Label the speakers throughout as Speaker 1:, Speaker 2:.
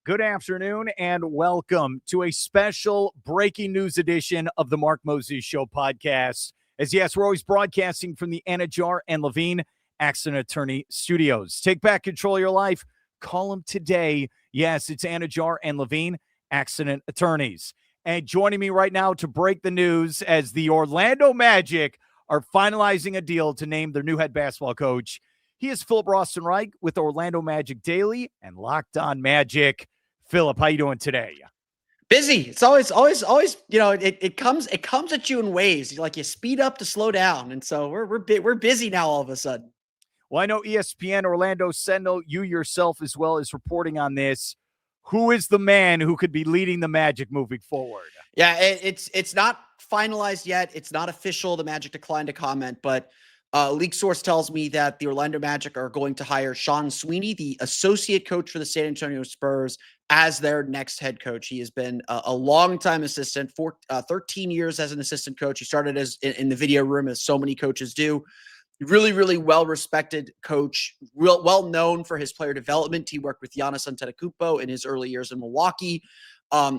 Speaker 1: Good afternoon and welcome to a special breaking news edition of the Mark Moses Show podcast. As yes, we're always broadcasting from the Anidjar and Levine Accident Attorney Studios. Take back control of your life. Call them today. Yes, it's Anidjar and Levine Accident Attorneys. And joining me right now to break the news as the Orlando Magic are finalizing a deal to name their new head basketball coach. He is Phillip Rossman-Reich with Orlando Magic Daily and Locked On Magic. Phillip, how you doing today?
Speaker 2: Busy. It's always, it comes at you in waves. You speed up to slow down. And so we're busy now all of a sudden.
Speaker 1: Well, I know ESPN Orlando Sentinel, you yourself as well, is reporting on this. Who is the man who could be leading the Magic moving forward?
Speaker 2: Yeah, it's not finalized yet. It's not official. The Magic declined to comment, but a leak source tells me that the Orlando Magic are going to hire Sean Sweeney, the associate coach for the San Antonio Spurs, as their next head coach. He has been a long-time assistant, for 13 years as an assistant coach. He started as in the video room, as so many coaches do. Really, really well-respected coach, well known for his player development. He worked with Giannis Antetokounmpo in his early years in Milwaukee,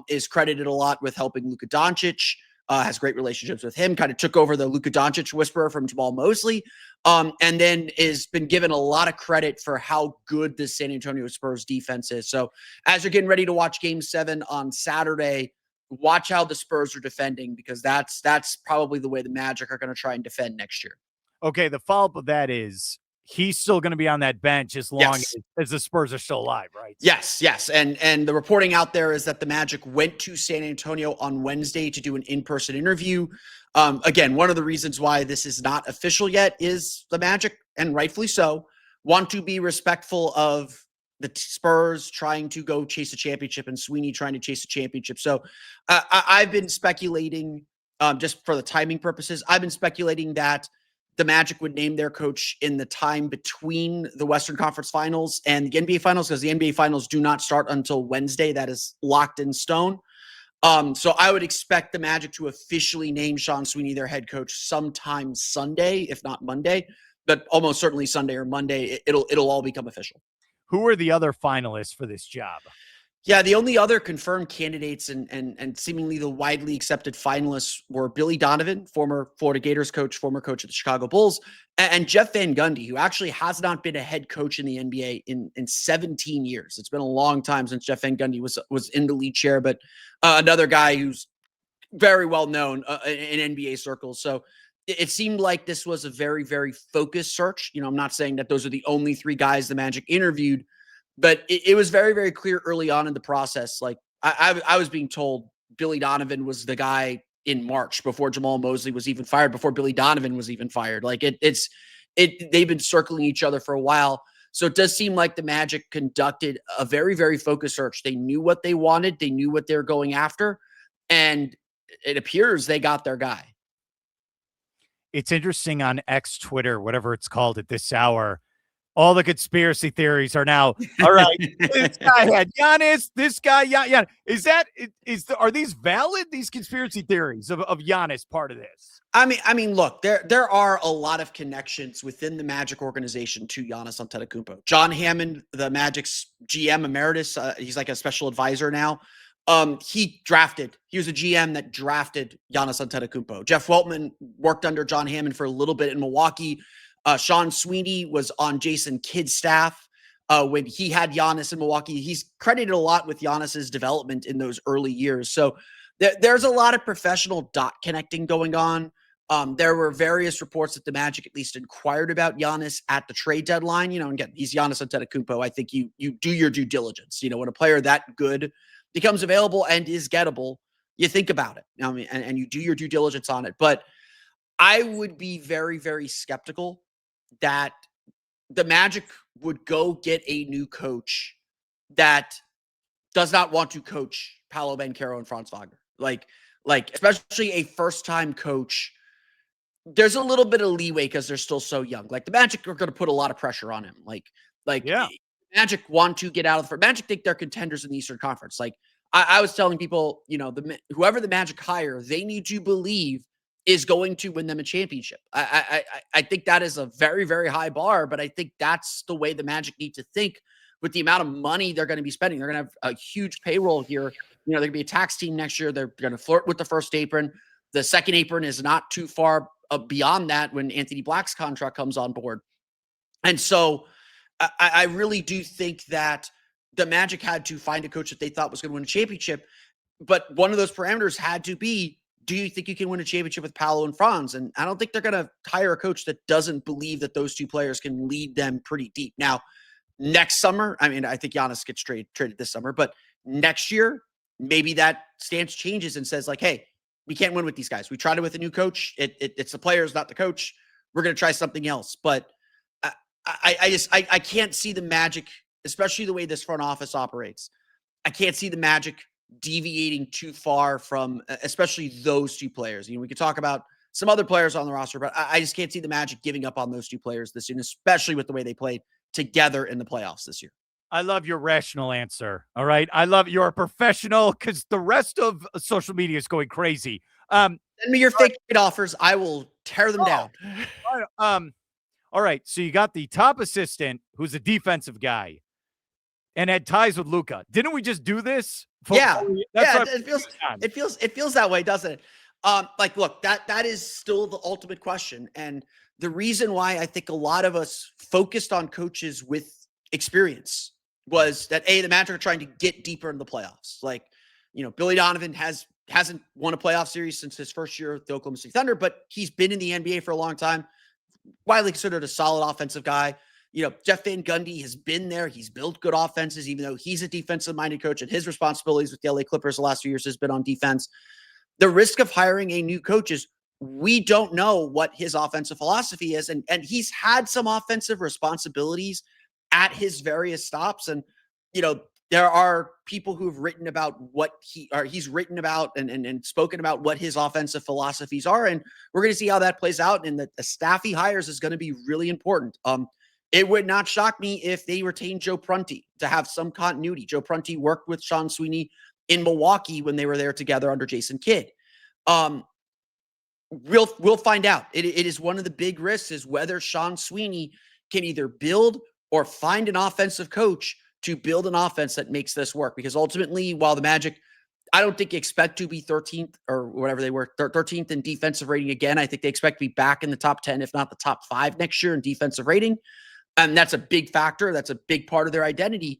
Speaker 2: is credited a lot with helping Luka Doncic, has great relationships with him, kind of took over the Luka Doncic whisperer from Jamal Mosley, and then has been given a lot of credit for how good the San Antonio Spurs defense is. So as you're getting ready to watch Game 7 on Saturday, watch how the Spurs are defending, because that's probably the way the Magic are going to try and defend next year.
Speaker 1: Okay, the follow-up of that is he's still going to be on that bench as long as the Spurs are still alive, right?
Speaker 2: Yes. And the reporting out there is that the Magic went to San Antonio on Wednesday to do an in-person interview. Again, one of the reasons why this is not official yet is the Magic, and rightfully so, want to be respectful of the Spurs trying to go chase a championship and Sweeney trying to chase a championship. So I've been speculating, just for the timing purposes, I've been speculating that the Magic would name their coach in the time between the Western Conference Finals and the NBA Finals, because the NBA Finals do not start until Wednesday. That is locked in stone. So I would expect the Magic to officially name Sean Sweeney their head coach sometime Sunday, if not Monday, but almost certainly Sunday or Monday. It'll all become official.
Speaker 1: Who are the other finalists for this job?
Speaker 2: Yeah, the only other confirmed candidates and seemingly the widely accepted finalists were Billy Donovan, former Florida Gators coach, former coach of the Chicago Bulls, and Jeff Van Gundy, who actually has not been a head coach in the NBA in 17 years. It's been a long time since Jeff Van Gundy was in the lead chair, but another guy who's very well known in NBA circles. So it seemed like this was a very, very focused search. I'm not saying that those are the only three guys the Magic interviewed, but it was very, very clear early on in the process. Like I was being told Billy Donovan was the guy in March before Jamal Mosley was even fired, before Billy Donovan was even fired. Like they've been circling each other for a while. So it does seem like the Magic conducted a very, very focused search. They knew what they wanted. They knew what they're going after. And it appears they got their guy.
Speaker 1: It's interesting on X, Twitter, whatever it's called at this hour. All the conspiracy theories are now, all right, this guy had Giannis, this guy, Giannis. Are these valid, these conspiracy theories of Giannis part of this?
Speaker 2: I mean, look, there are a lot of connections within the Magic organization to Giannis Antetokounmpo. John Hammond, the Magic's GM emeritus, he's like a special advisor now. He was a GM that drafted Giannis Antetokounmpo. Jeff Weltman worked under John Hammond for a little bit in Milwaukee. Sean Sweeney was on Jason Kidd's staff when he had Giannis in Milwaukee. He's credited a lot with Giannis's development in those early years. So there's a lot of professional dot connecting going on. There were various reports that the Magic at least inquired about Giannis at the trade deadline. Again, he's Giannis Antetokounmpo. I think you do your due diligence. When a player that good becomes available and is gettable, you think about it. And you do your due diligence on it. But I would be very, very skeptical that the Magic would go get a new coach that does not want to coach Paolo Banchero and Franz Wagner. Like especially a first-time coach, there's a little bit of leeway because they're still so young. Like the Magic are going to put a lot of pressure on him.
Speaker 1: Yeah.
Speaker 2: Magic want to get out of the Magic think they're contenders in the Eastern Conference. Like I was telling people, whoever the Magic hire, they need to believe is going to win them a championship. I think that is a very, very high bar, but I think that's the way the Magic need to think with the amount of money they're going to be spending. They're going to have a huge payroll here. They're going to be a tax team next year. They're going to flirt with the first apron. The second apron is not too far beyond that when Anthony Black's contract comes on board. And so I really do think that the Magic had to find a coach that they thought was going to win a championship. But one of those parameters had to be, do you think you can win a championship with Paolo and Franz? And I don't think they're going to hire a coach that doesn't believe that those two players can lead them pretty deep. Now, next summer, I mean, I think Giannis gets traded this summer, but next year, maybe that stance changes and says like, hey, we can't win with these guys. We tried it with a new coach. It's the players, not the coach. We're going to try something else. But I can't see the Magic, especially the way this front office operates. I can't see the Magic deviating too far from, especially those two players. We could talk about some other players on the roster, but I just can't see the Magic giving up on those two players this year, especially with the way they played together in the playoffs this year.
Speaker 1: I love your rational answer. All right. I love you're a professional because the rest of social media is going crazy.
Speaker 2: Send me your fake trade offers. I will tear them down.
Speaker 1: All right. So you got the top assistant who's a defensive guy and had ties with Luka. Didn't we just do this?
Speaker 2: It feels that way, doesn't it? Look, that is still the ultimate question. And the reason why I think a lot of us focused on coaches with experience was that the Magic are trying to get deeper in the playoffs. Billy Donovan hasn't won a playoff series since his first year with the Oklahoma City Thunder, but he's been in the NBA for a long time. Widely considered a solid offensive guy. Jeff Van Gundy has been there. He's built good offenses, even though he's a defensive-minded coach, and his responsibilities with the LA Clippers the last few years has been on defense. The risk of hiring a new coach is we don't know what his offensive philosophy is, and he's had some offensive responsibilities at his various stops. And, there are people who've written about what he's written about and spoken about what his offensive philosophies are. And we're going to see how that plays out. And the staff he hires is going to be really important. It would not shock me if they retain Joe Prunty to have some continuity. Joe Prunty worked with Sean Sweeney in Milwaukee when they were there together under Jason Kidd. We'll find out. It is one of the big risks is whether Sean Sweeney can either build or find an offensive coach to build an offense that makes this work. Because ultimately, while the Magic, I don't think expect to be 13th or whatever they were, 13th in defensive rating again. I think they expect to be back in the top 10, if not the top 5 next year in defensive rating. And that's a big factor. That's a big part of their identity.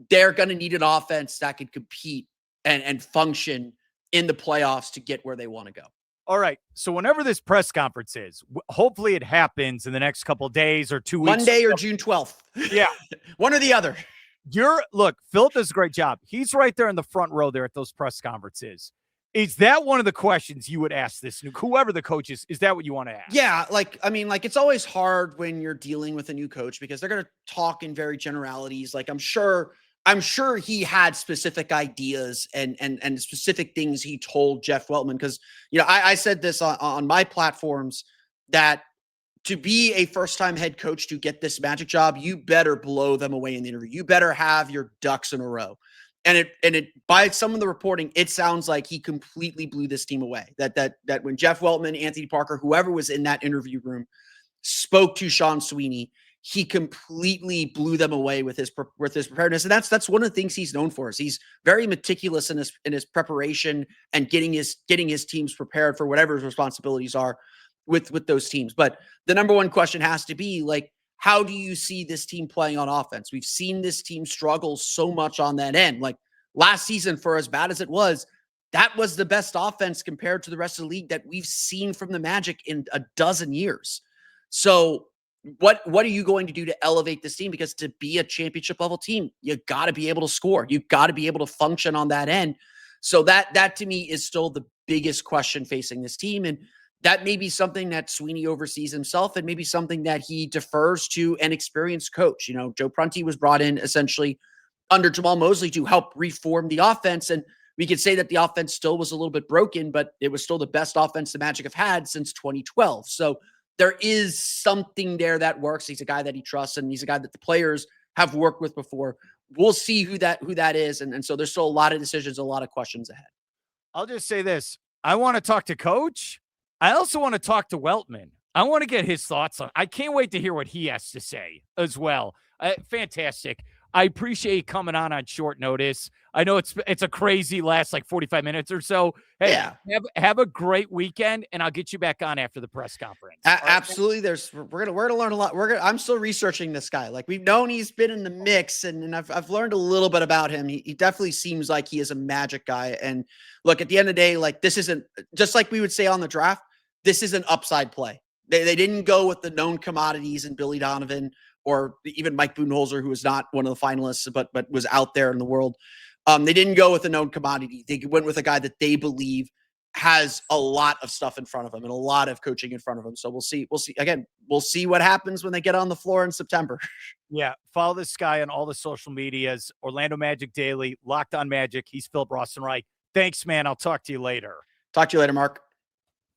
Speaker 2: They're going to need an offense that can compete and function in the playoffs to get where they want to go.
Speaker 1: All right. So whenever this press conference is, hopefully it happens in the next couple of days or 2 weeks.
Speaker 2: Monday or June 12th.
Speaker 1: Yeah.
Speaker 2: One or the other.
Speaker 1: Look, Phil does a great job. He's right there in the front row there at those press conferences. Is that one of the questions you would ask this whoever the coach is that what you want to ask?
Speaker 2: Yeah. It's always hard when you're dealing with a new coach because they're going to talk in very generalities. I'm sure he had specific ideas and specific things he told Jeff Weltman. Cause I said this on my platforms that to be a first-time head coach to get this Magic job, you better blow them away in the interview. You better have your ducks in a row. And it by some of the reporting, it sounds like he completely blew this team away. That when Jeff Weltman, Anthony Parker, whoever was in that interview room spoke to Sean Sweeney, he completely blew them away with his preparedness. And that's one of the things he's known for. Is he's very meticulous in his preparation and getting his teams prepared for whatever his responsibilities are with those teams. But the number one question has to be how do you see this team playing on offense? We've seen this team struggle so much on that end. Last season, for as bad as it was, that was the best offense compared to the rest of the league that we've seen from the Magic in a dozen years. So what are you going to do to elevate this team? Because to be a championship level team, you got to be able to score. You got to be able to function on that end. So that to me is still the biggest question facing this team. And that may be something that Sweeney oversees himself and maybe something that he defers to an experienced coach. Joe Prunty was brought in essentially under Jamal Mosley to help reform the offense. And we could say that the offense still was a little bit broken, but it was still the best offense the Magic have had since 2012. So there is something there that works. He's a guy that he trusts, and he's a guy that the players have worked with before. We'll see who that is. And so there's still a lot of decisions, a lot of questions ahead.
Speaker 1: I'll just say this. I want to talk to Coach. I also want to talk to Weltman. I want to get his thoughts on. I can't wait to hear what he has to say as well. Fantastic. I appreciate you coming on short notice. I know it's a crazy last like 45 minutes or so. Hey,
Speaker 2: Yeah.
Speaker 1: have a great weekend, and I'll get you back on after the press conference.
Speaker 2: Absolutely. We're gonna learn a lot. I'm still researching this guy. Like, we've known he's been in the mix, and I've learned a little bit about him. He definitely seems like he is a Magic guy. And look, at the end of the day, like, this isn't, just like we would say on the draft, this is an upside play. They didn't go with the known commodities and Billy Donovan or even Mike Budenholzer, who was not one of the finalists, but was out there in the world. They didn't go with a known commodity. They went with a guy that they believe has a lot of stuff in front of him and a lot of coaching in front of him. So we'll see. Again, we'll see what happens when they get on the floor in September.
Speaker 1: Yeah. Follow this guy on all the social medias, Orlando Magic Daily, Locked On Magic. He's Phillip Rossman-Reich. Thanks, man. I'll talk to you later.
Speaker 2: Talk to you later, Mark.